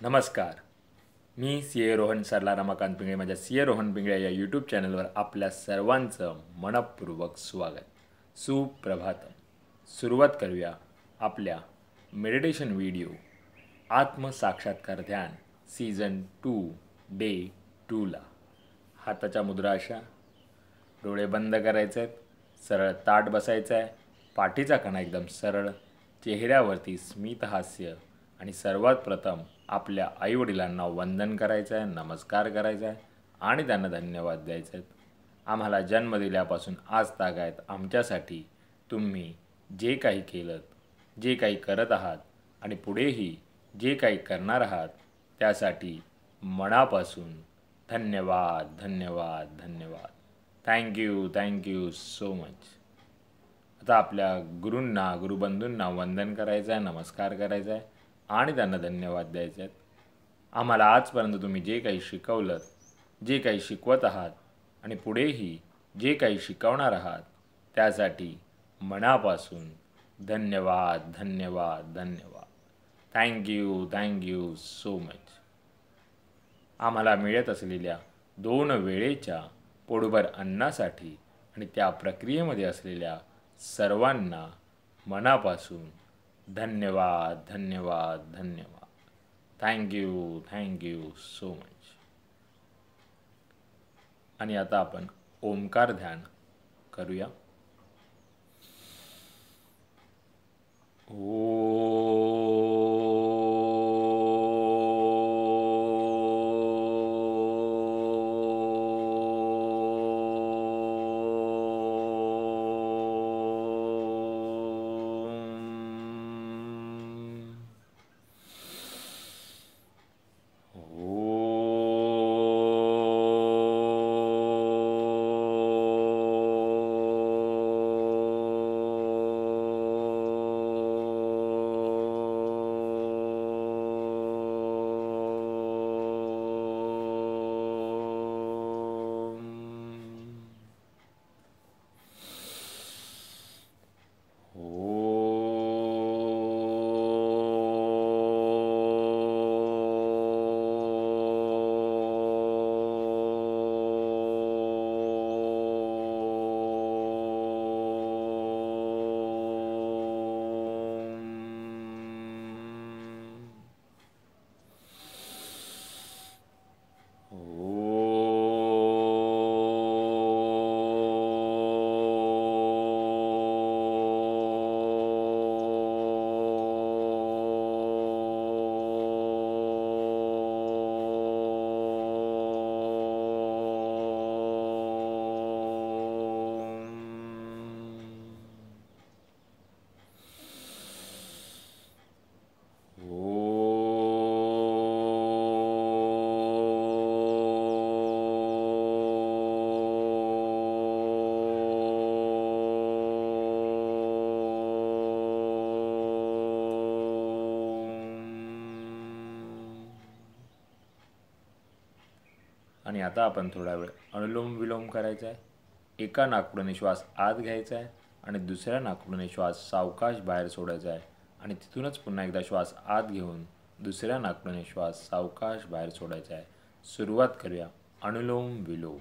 नमस्कार. मी सी ए रोहन सरला रमाकांत पिंगळे माझ्या सी ए रोहन पिंगळे या यूट्यूब चॅनलवर आपल्या सर्वांचं मनपूर्वक स्वागत. सुप्रभातम. सुरुवात करूया आपल्या मेडिटेशन व्हिडिओ आत्मसाक्षात्कार ध्यान सीझन 2 डे 2ला. हाताच्या मुद्रा अशा, डोळे बंद करायचे आहेत, सरळ ताट बसायचं आहे, पाठीचा कणा एकदम सरळ, चेहऱ्यावरती स्मित हास्य आणि सर्वात प्रथम आपल्या आईवडिलांना वंदन करायचं आहे, नमस्कार करायचा आहे आणि त्यांना धन्यवाद द्यायचे आहेत. आम्हाला जन्म दिल्यापासून आज तागायत आमच्यासाठी तुम्ही जे काही केलं, जे काही करत आहात आणि पुढेही जे काही करणार आहात त्यासाठी मनापासून धन्यवाद धन्यवाद धन्यवाद. Thank you so much. आता आपल्या गुरूंना गुरुबंधूंना वंदन करायचं आहे, नमस्कार करायचा आहे आणि त्यांना धन्यवाद द्यायचे आहेत. आम्हाला आजपर्यंत तुम्ही जे काही शिकवलं, जे काही शिकवत आहात आणि पुढेही जे काही शिकवणार आहात त्यासाठी मनापासून धन्यवाद धन्यवाद धन्यवाद. Thank you so much. आम्हाला मिळत असलेल्या 2 वेळेच्या पोटभर अन्नासाठी आणि त्या प्रक्रियेमध्ये असलेल्या सर्वांना मनापासून धन्यवाद धन्यवाद धन्यवाद. Thank you so much. आणि आता आपण ओंकार ध्यान करूया. आणि आता आपण थोडा वेळ अनुलोम विलोम करायचा आहे. एका नाकपुडीने श्वास आत घ्यायचा आहे आणि दुसऱ्या नाकपुडीने श्वास सावकाश बाहेर सोडायचा आहे आणि तिथूनच पुन्हा एकदा श्वास आत घेऊन दुसऱ्या नाकपुडीने श्वास सावकाश बाहेर सोडायचा आहे. सुरुवात करूया अनुलोम विलोम.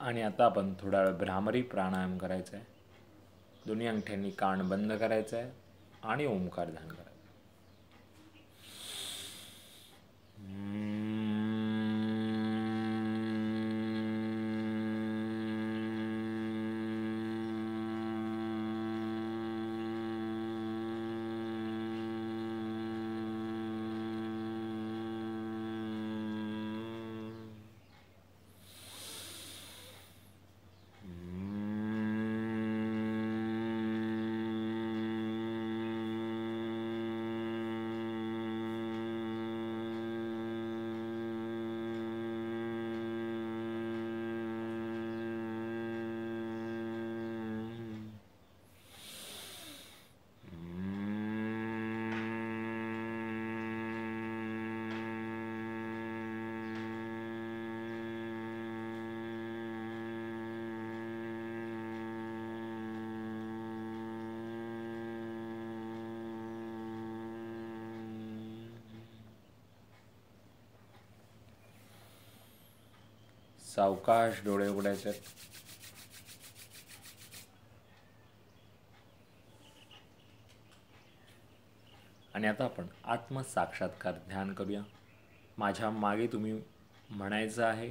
आणि आता आपण थोडा वेळ भ्रामरी प्राणायाम करायचा आहे. दोन्ही अंगठ्यांनी कान बंद करायचा आहे आणि ओंकार ध्यान करायचं. सावकाश डोळे उघडायचे. आणि आता आपण आत्मसाक्षात्कार ध्यान करूया. माझ्या मागे तुम्ही म्हणायचं आहे.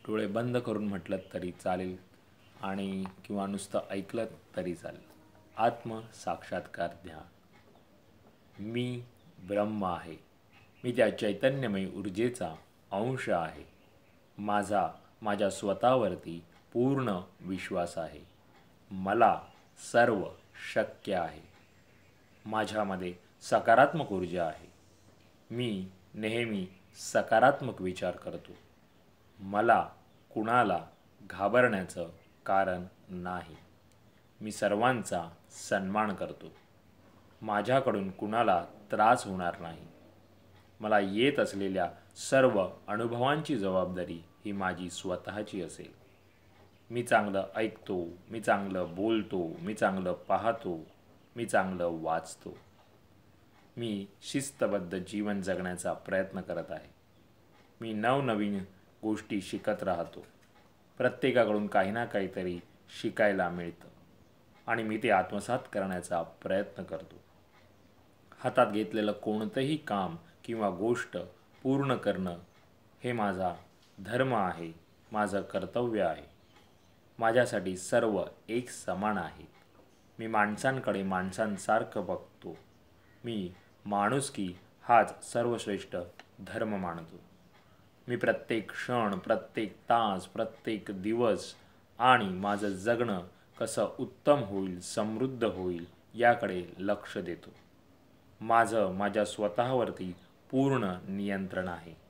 डोळे बंद करून म्हटलं तरी चालेल आणि किंवा नुसतं ऐकलं तरी चालेल. आत्मसाक्षात्कार ध्यान. मी ब्रह्म आहे. मी त्या चैतन्यमय ऊर्जेचा अंश आहे. माझ्या स्वतःवरती पूर्ण विश्वास आहे. मला सर्व शक्य आहे. माझ्यामध्ये सकारात्मक ऊर्जा आहे. मी नेहमी सकारात्मक विचार करतो. मला कुणाला घाबरण्याचं कारण नाही. मी सर्वांचा सन्मान करतो. माझ्याकडून कुणाला त्रास होणार नाही. मला येत असलेल्या सर्व अनुभवांची जबाबदारी ही माझी स्वतःची असेल. मी चांगलं ऐकतो, मी चांगलं बोलतो, मी चांगलं पाहतो, मी चांगलं वाचतो. मी शिस्तबद्ध जीवन जगण्याचा प्रयत्न करत आहे. मी नवनवीन गोष्टी शिकत राहतो. प्रत्येकाकडून काही ना काहीतरी शिकायला मिळतं आणि मी ते आत्मसात करण्याचा प्रयत्न करतो. हातात घेतलेलं कोणतंही काम किंवा गोष्ट पूर्ण करणं हे माझा धर्म आहे, माझं कर्तव्य आहे. माझ्यासाठी सर्व एक समान आहेत. मी माणसांकडे माणसांसारखं बघतो. मी माणुसकी हाच सर्वश्रेष्ठ धर्म मानतो. मी प्रत्येक क्षण, प्रत्येक तास, प्रत्येक दिवस आणि माझं जगणं कसं उत्तम होईल, समृद्ध होईल याकडे लक्ष देतो. माझ्या स्वतःवरती पूर्ण नियंत्रण आहे.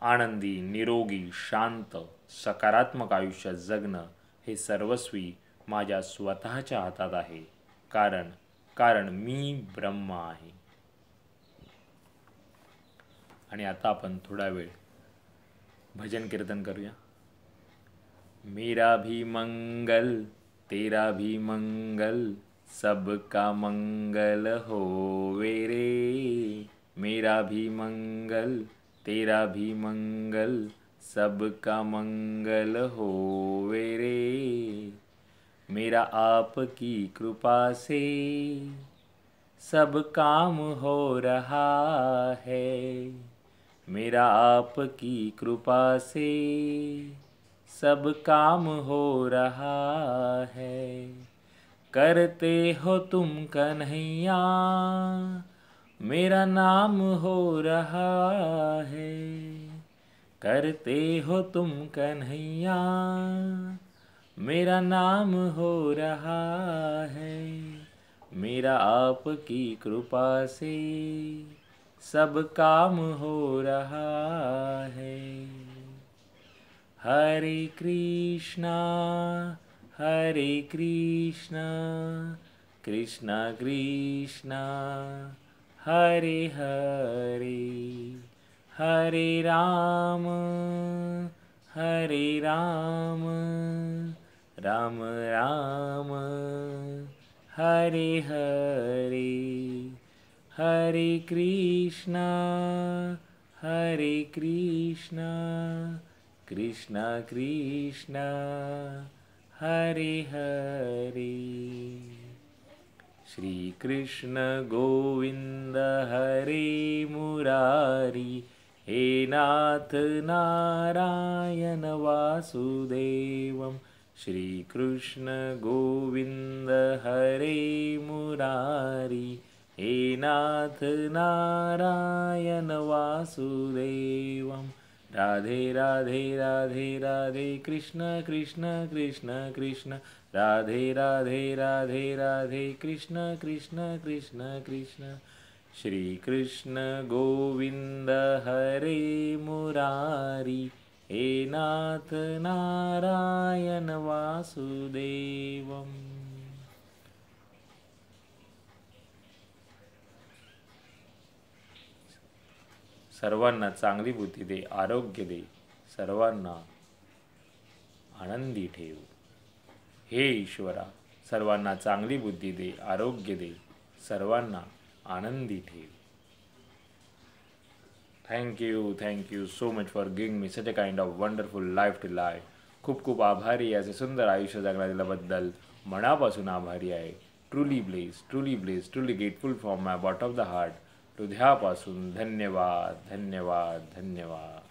आनंदी, निरोगी, शांत, सकारात्मक आयुष्य जगणं हे सर्वस्वी माझ्या स्वतःच्या हातात आहे. कारण मी ब्रह्म आहे. आणि आता आपण थोडा वेळ भजन कीर्तन करूया. मेरा भी मंगल तेरा भी मंगल सबका मंगल होवे रे. मेरा भी मंगल तेरा भी मंगल सबका मंगल होवे रे. मेरा आपकी कृपा से सब काम हो रहा है. मेरा आपकी कृपा से सब काम हो रहा है. करते हो तुम कन्हैया मेरा नाम हो रहा है. करते हो तुम कन्हैया मेरा नाम हो रहा है. मेरा आपकी कृपा से सब काम हो रहा है. हरे कृष्णा कृष्णा कृष्णा हरे हरे. हरे राम राम राम हरे हरे. हरे कृष्णा कृष्ण कृष्ण हरे हरे, श्री कृष्ण गोविंद हरे मुरारी, हे नाथ नारायण वासुदेवम, श्री कृष्ण गोविंद हरे मुरारी, हे नाथ नारायण वासुदेवम। राधे राधे राधे राधे, कृष्ण कृष्ण कृष्ण कृष्ण, राधे राधे राधे राधे, कृष्ण कृष्ण कृष्ण कृष्ण, श्री कृष्ण गोविंद हरे मुरारी, हे नाथ नारायण वासुदेवम। सर्वांना चांगली बुद्धी दे, आरोग्य दे, सर्वांना आनंदी ठेव। हे ईश्वरा, सर्वांना चांगली बुद्धी दे, आरोग्य दे, सर्वांना आनंदी ठेव। Thank you so much for giving me such a kind of wonderful life to life. खूप खूप आभारी आहे, असे सुंदर आयुष्य जगण्यात दिल्याबद्दल मनापासून आभारी आहे। Truly truly grateful from my bottom of the heart, हृदयापासून धन्यवाद धन्यवाद धन्यवाद।